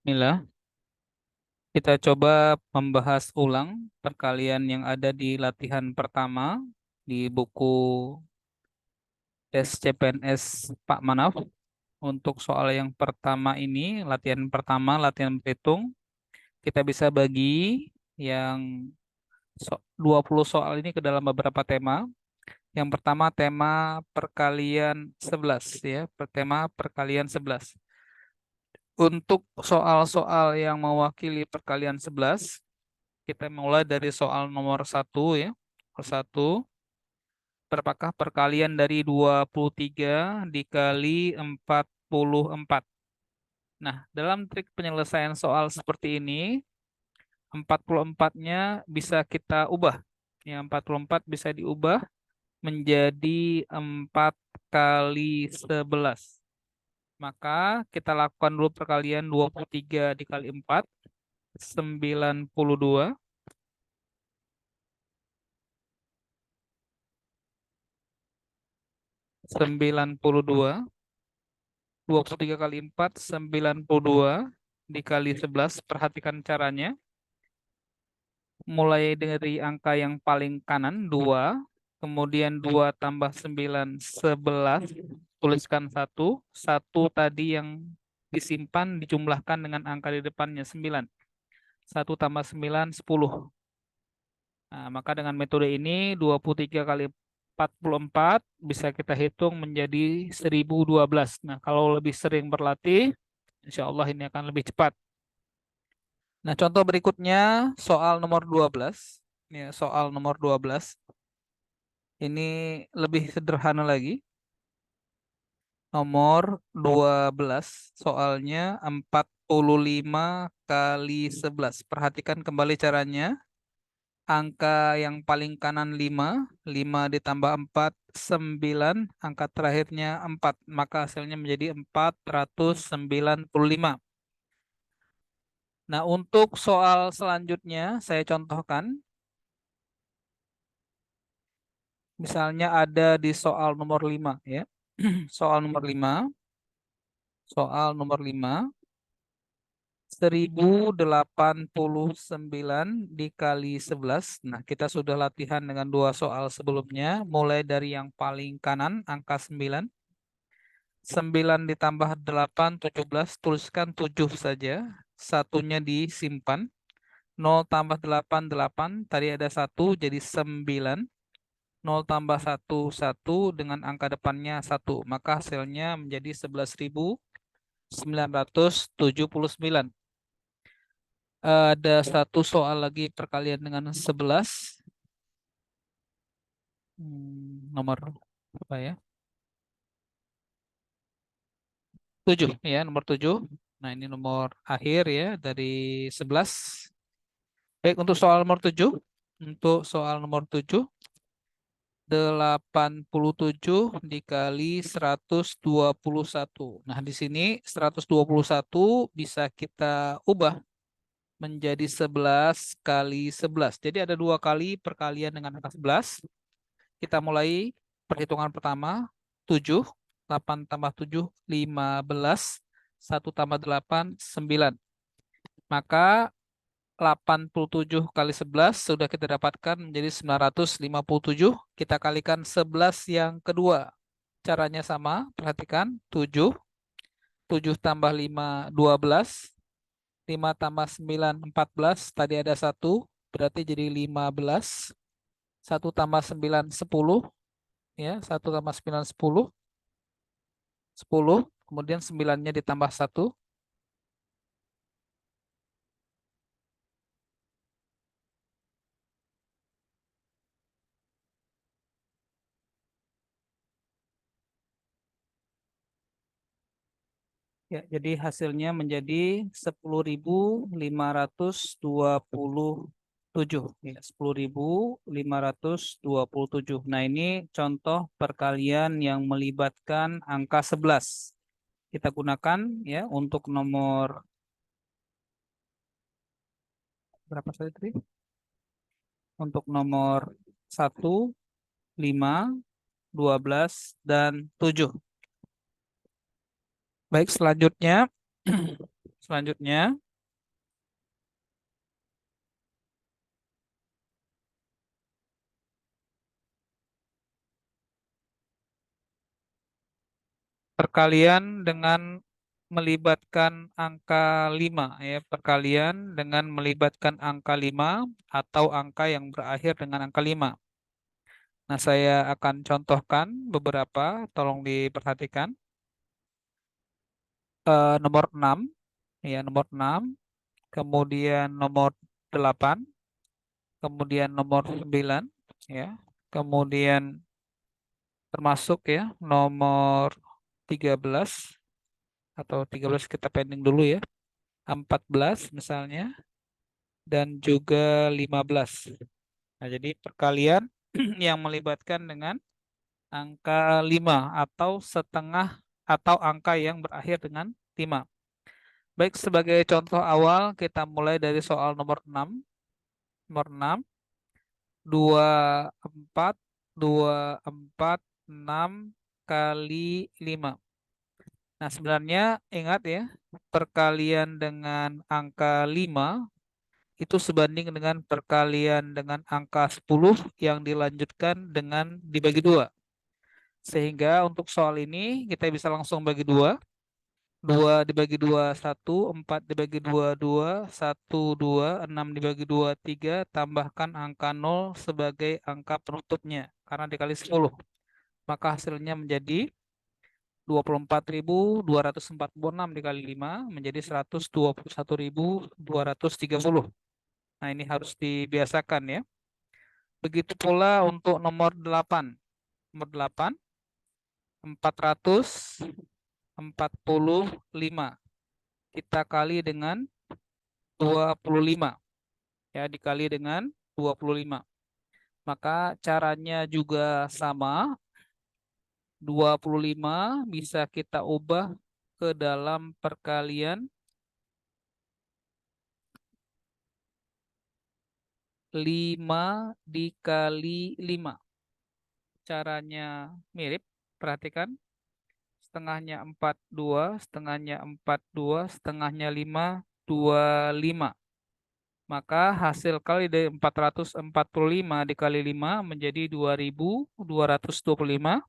Bismillah, kita coba membahas ulang perkalian yang ada di latihan pertama di buku tes CPNS Pak Manaf. Untuk soal yang pertama ini, latihan pertama, latihan berhitung, kita bisa bagi yang 20 soal ini ke dalam beberapa tema. Yang pertama tema perkalian 11 ya, tema perkalian 11. Untuk soal-soal yang mewakili perkalian 11, kita mulai dari soal nomor satu ya. Nomor satu, berapakah perkalian dari 23 dikali 44? Nah, dalam trik penyelesaian soal seperti ini, 44-nya bisa kita ubah. Ya, 44 bisa diubah menjadi 4 kali 11. Maka kita lakukan dulu perkalian 23 dikali 4, 92. 92. 23 kali 4, 92 dikali 11. Perhatikan caranya. Mulai dari angka yang paling kanan, 2. Kemudian 2 tambah 9, 11. Tuliskan 1. 1 tadi yang disimpan, dijumlahkan dengan angka di depannya, 9. 1 tambah 9, 10. Nah, maka dengan metode ini, 23 kali 44 bisa kita hitung menjadi 1012. Nah, kalau lebih sering berlatih, insya Allah ini akan lebih cepat. Nah, contoh berikutnya soal nomor 12. Ya, soal nomor 12. Ini lebih sederhana lagi. Nomor 12 soalnya 45 kali 11. Perhatikan kembali caranya. Angka yang paling kanan 5, 5 ditambah 4, 9, angka terakhirnya 4. Maka hasilnya menjadi 495. Nah, untuk soal selanjutnya saya contohkan. Misalnya ada di soal nomor 5 ya. Soal nomor 5. Soal nomor 5. 1089 dikali 11. Nah, kita sudah latihan dengan dua soal sebelumnya. Mulai dari yang paling kanan, angka 9. 9 ditambah 8, 17. Tuliskan 7 saja. Satunya disimpan. 0 tambah 8, 8. Tadi ada 1, jadi 9. 0 tambah 1, 1 dengan angka depannya 1. Maka hasilnya menjadi 11.979. Ada satu soal lagi perkalian dengan 11. Nomor apa ya? 7 ya, nomor 7. Nah, ini nomor akhir ya dari 11. Baik, untuk soal nomor 7. Untuk soal nomor 7. 87 dikali 121. Nah, di sini 121 bisa kita ubah menjadi 11 kali 11. Jadi ada dua kali perkalian dengan angka 11. Kita mulai perhitungan pertama. 7. 8 tambah 7, 15. 1 tambah 8, 9. Maka 87 kali 11 sudah kita dapatkan menjadi 957. Kita kalikan 11 yang kedua. Caranya sama, perhatikan. 7. 7 tambah 5, 12. 5 tambah 9, 14. Tadi ada 1, berarti jadi 15. 1 tambah 9, 10. Ya, 1 tambah 9, 10. 10. Kemudian 9-nya ditambah 1. Ya, jadi hasilnya menjadi 10.527. Ya, 10.527. Nah, ini contoh perkalian yang melibatkan angka 11. Kita gunakan ya untuk nomor berapa saja tadi? Untuk nomor 1, 5, 12, dan 7. Baik, selanjutnya Selanjutnya, perkalian dengan melibatkan angka 5 ya, perkalian dengan melibatkan angka 5 atau angka yang berakhir dengan angka 5. Nah, saya akan contohkan beberapa, tolong diperhatikan. Nomor 6 ya, nomor 6, kemudian nomor 8, kemudian nomor 9 ya. Kemudian termasuk ya nomor 13 atau 13 kita pending dulu ya. 14 misalnya dan juga 15. Nah, jadi perkalian yang melibatkan dengan angka 5 atau setengah atau angka yang berakhir dengan 5. Baik, sebagai contoh awal kita mulai dari soal nomor 6. Nomor 6, 24, 24, 6 kali 5. Nah, sebenarnya ingat ya, perkalian dengan angka 5 itu sebanding dengan perkalian dengan angka 10 yang dilanjutkan dengan dibagi 2. Sehingga untuk soal ini kita bisa langsung bagi 2. 2 dibagi 2, 1. 4 dibagi 2, 2. 1, 2. 6 dibagi 2, 3. Tambahkan angka 0 sebagai angka penutupnya. Karena dikali 10. Maka hasilnya menjadi 24.246 dikali 5 menjadi 121.230. Nah, ini harus dibiasakan ya. Begitu pula untuk nomor 8. Nomor 8, 445. Kita kali dengan 25. Ya, dikali dengan 25. Maka caranya juga sama. 25 bisa kita ubah ke dalam perkalian 5 dikali 5. Caranya mirip, perhatikan. Setengahnya 42, setengahnya 42, setengahnya 5, 25. Maka hasil kali dari 445 dikali 5 menjadi 2.225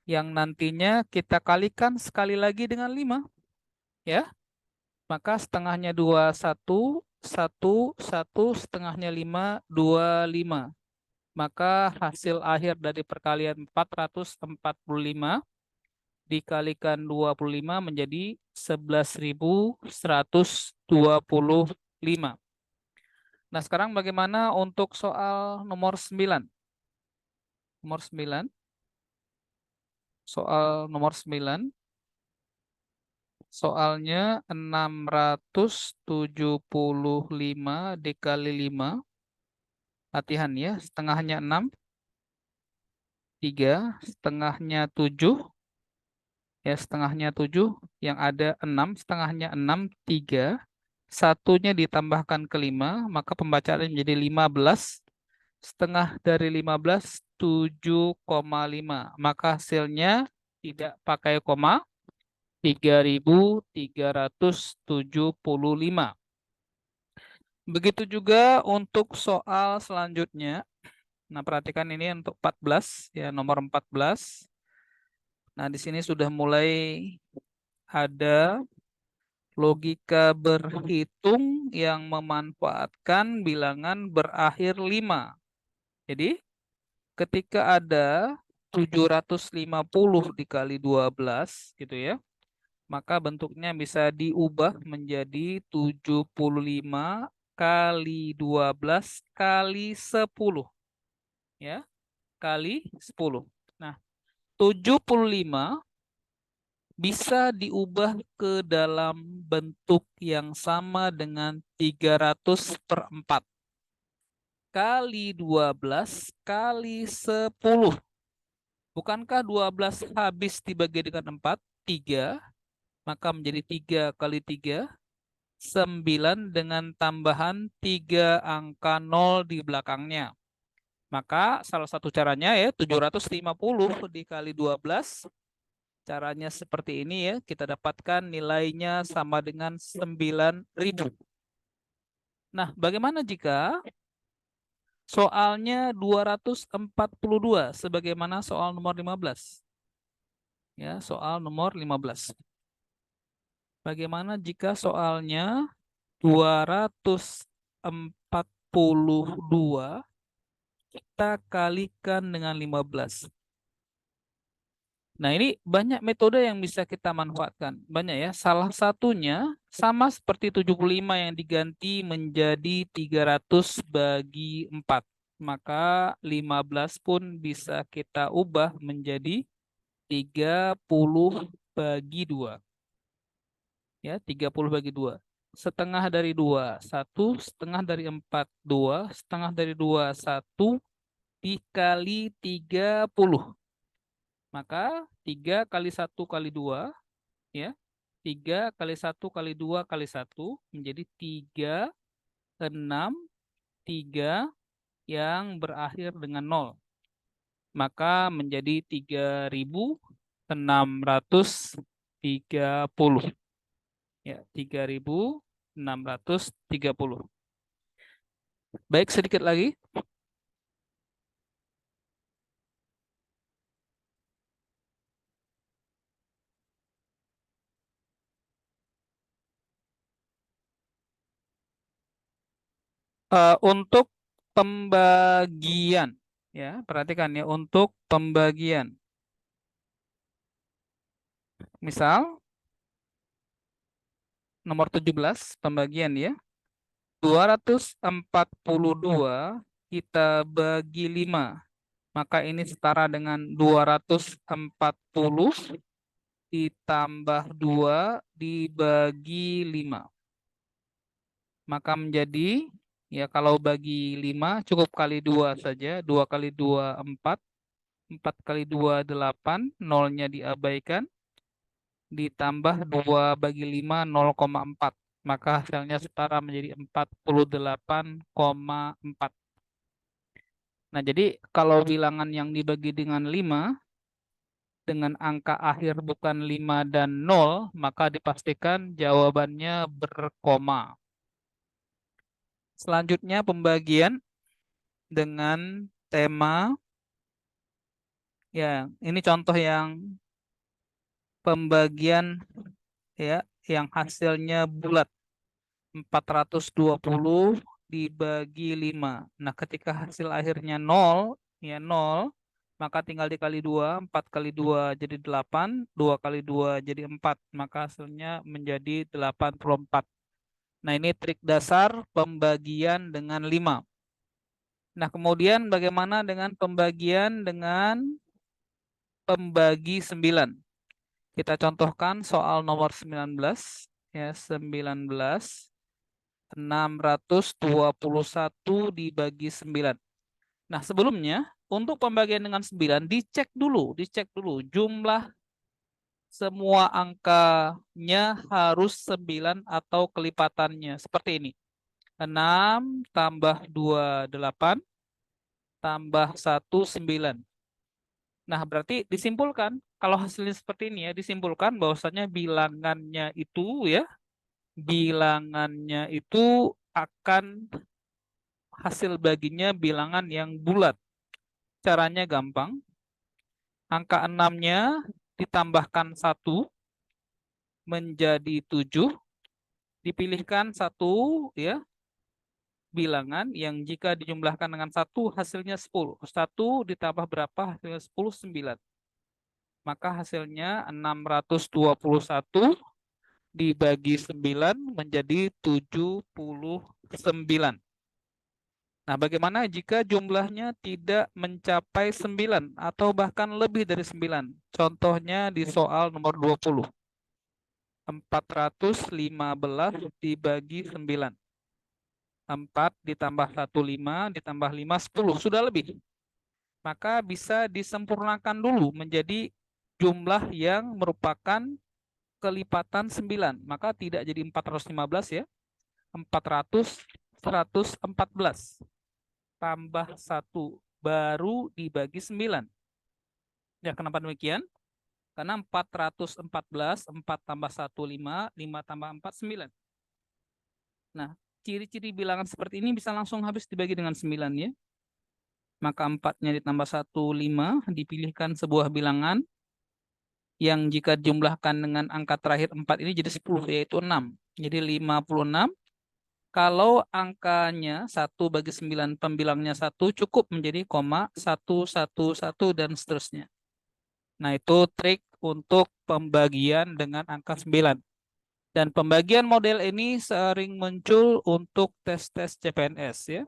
yang nantinya kita kalikan sekali lagi dengan 5. Ya, maka setengahnya 21, 1, 1, setengahnya 5, 25. Maka hasil akhir dari perkalian 445 dikalikan 25 menjadi 11.125. Nah, sekarang bagaimana untuk soal nomor 9? Nomor 9. Soal nomor 9. Soalnya 675 dikali 5. Latihan ya, setengahnya 6. 3, setengahnya 7. Ya, setengahnya 7. Yang ada 6, setengahnya 6, 3. Satunya ditambahkan ke 5, maka pembacaannya menjadi 15. Setengah dari 15, 7,5. Maka hasilnya tidak pakai koma, 3.375. Begitu juga untuk soal selanjutnya. Nah, perhatikan ini untuk 14, ya, nomor 14. Nah, di sini sudah mulai ada logika berhitung yang memanfaatkan bilangan berakhir 5. Jadi, ketika ada 750 dikali 12 gitu ya, maka bentuknya bisa diubah menjadi 75 kali 12 kali 10 ya, kali 10. Nah, 75 bisa diubah ke dalam bentuk yang sama dengan 300/4 kali 12 kali 10. Bukankah 12 habis dibagi dengan 4? 3. Maka menjadi 3 kali 3, 9 dengan tambahan 3 angka 0 di belakangnya. Maka salah satu caranya ya 750 dikali 12. Caranya seperti ini ya, kita dapatkan nilainya sama dengan 9.000. Nah, bagaimana jika soalnya 242 sebagaimana soal nomor 15? Ya, soal nomor 15. Bagaimana jika soalnya 242 kita kalikan dengan 15? Nah, ini banyak metode yang bisa kita manfaatkan. Banyak ya. Salah satunya sama seperti 75 yang diganti menjadi 300 bagi 4. Maka 15 pun bisa kita ubah menjadi 30 bagi 2. Ya, 30 bagi 2. Setengah dari 2, 1. Setengah dari 4, 2. Setengah dari 2, 1. Dikali 30. Maka 3 kali 1 kali 2, ya. 3 kali 1 kali 2 kali 1 menjadi 3, 6, 3 yang berakhir dengan 0. Maka menjadi 3.630. Ya, 3.630. Baik, sedikit lagi. Untuk pembagian, ya, perhatikan ya, untuk pembagian. Misal nomor 17 pembagian ya. 242 kita bagi 5. Maka ini setara dengan 240 ditambah 2 dibagi 5. Maka menjadi, ya kalau bagi 5 cukup kali 2 saja. 2 kali 2, 4. 4 kali 2, 8. Nolnya diabaikan. Ditambah 2 bagi 5, 0,4. Maka hasilnya setara menjadi 48,4. Nah, jadi kalau bilangan yang dibagi dengan 5, dengan angka akhir bukan 5 dan 0, maka dipastikan jawabannya berkoma. Selanjutnya pembagian dengan tema. Ya, ini contoh yang pembagian ya, yang hasilnya bulat. 420 dibagi 5. Nah, ketika hasil akhirnya 0, ya 0, maka tinggal dikali 2, 4 kali 2 jadi 8, 2 kali 2 jadi 4, maka hasilnya menjadi 84. Nah, ini trik dasar pembagian dengan 5. Nah, kemudian bagaimana dengan pembagian dengan pembagi 9? Kita contohkan soal nomor 19, ya 19. 621 dibagi 9. Nah, sebelumnya untuk pembagian dengan 9 dicek dulu jumlah semua angkanya harus 9 atau kelipatannya. Seperti ini. 6 tambah 2, 8 tambah 1, 9. Nah, berarti disimpulkan kalau hasilnya seperti ini ya, disimpulkan bahwasanya bilangannya itu akan hasil baginya bilangan yang bulat. Caranya gampang. Angka 6-nya ditambahkan 1 menjadi 7. Dipilihkan satu ya bilangan yang jika dijumlahkan dengan 1 hasilnya 10. 1 ditambah berapa hasilnya 10? 9. Maka hasilnya 621 dibagi 9 menjadi 79. Nah, bagaimana jika jumlahnya tidak mencapai 9 atau bahkan lebih dari 9? Contohnya di soal nomor 20. 415 dibagi 9. 4 ditambah 1, 5, ditambah 5, 10. Sudah lebih. Maka bisa disempurnakan dulu menjadi jumlah yang merupakan kelipatan 9. Maka tidak jadi 415 ya. 400, 114. Tambah 1 baru dibagi 9. Ya, kenapa demikian? Karena 414, 4 tambah 1, 5, 5 tambah 4, 9. Nah, ciri-ciri bilangan seperti ini bisa langsung habis dibagi dengan 9 ya. Maka 4-nya ditambah 1, 5, dipilihkan sebuah bilangan yang jika jumlahkan dengan angka terakhir 4 ini jadi 10, yaitu 6. Jadi 56. Kalau angkanya 1 bagi 9, pembilangnya 1, cukup menjadi koma 111 dan seterusnya. Nah, itu trik untuk pembagian dengan angka 9. Dan pembagian model ini sering muncul untuk tes-tes CPNS ya.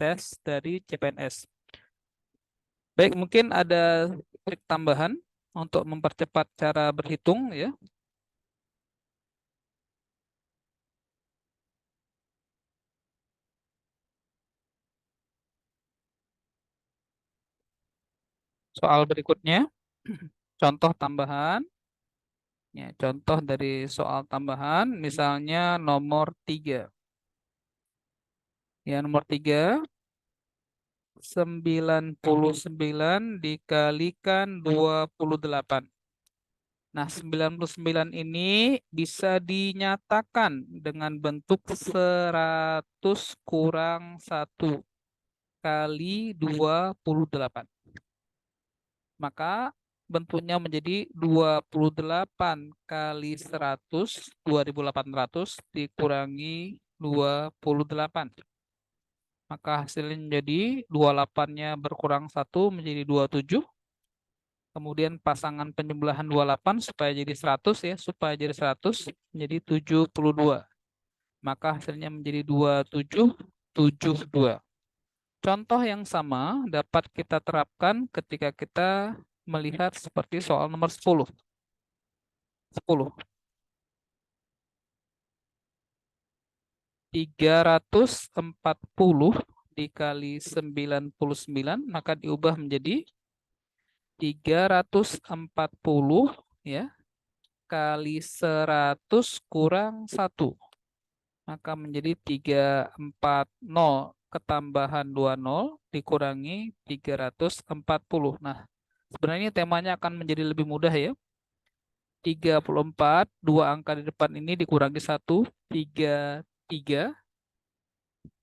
Tes dari CPNS. Baik, mungkin ada trik tambahan untuk mempercepat cara berhitung ya. Soal berikutnya, contoh tambahan. Ya, contoh dari soal tambahan, misalnya nomor 3. Ya, nomor 3, 99 dikalikan 28. Nah, 99 ini bisa dinyatakan dengan bentuk 100 kurang 1 kali 28. Maka bentuknya menjadi 28 kali 100, 2800 dikurangi 28. Maka hasilnya menjadi 28-nya berkurang 1 menjadi 27. Kemudian pasangan penjumlahan 28 supaya jadi 100 ya, supaya jadi 100 menjadi 72. Maka hasilnya menjadi 2772. Contoh yang sama dapat kita terapkan ketika kita melihat seperti soal nomor 10. 10. 340 dikali 99 maka diubah menjadi 340 ya kali 100 kurang 1. Maka menjadi 340 ketambahan 20 dikurangi 340. Nah, sebenarnya temanya akan menjadi lebih mudah ya. 34, dua angka di depan ini dikurangi 1, 33.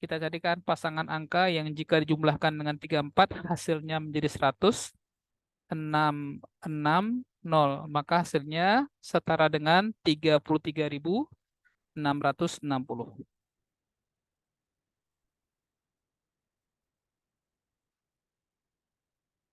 Kita carikan pasangan angka yang jika dijumlahkan dengan 34 hasilnya menjadi 100, 660. Maka hasilnya setara dengan 33.660.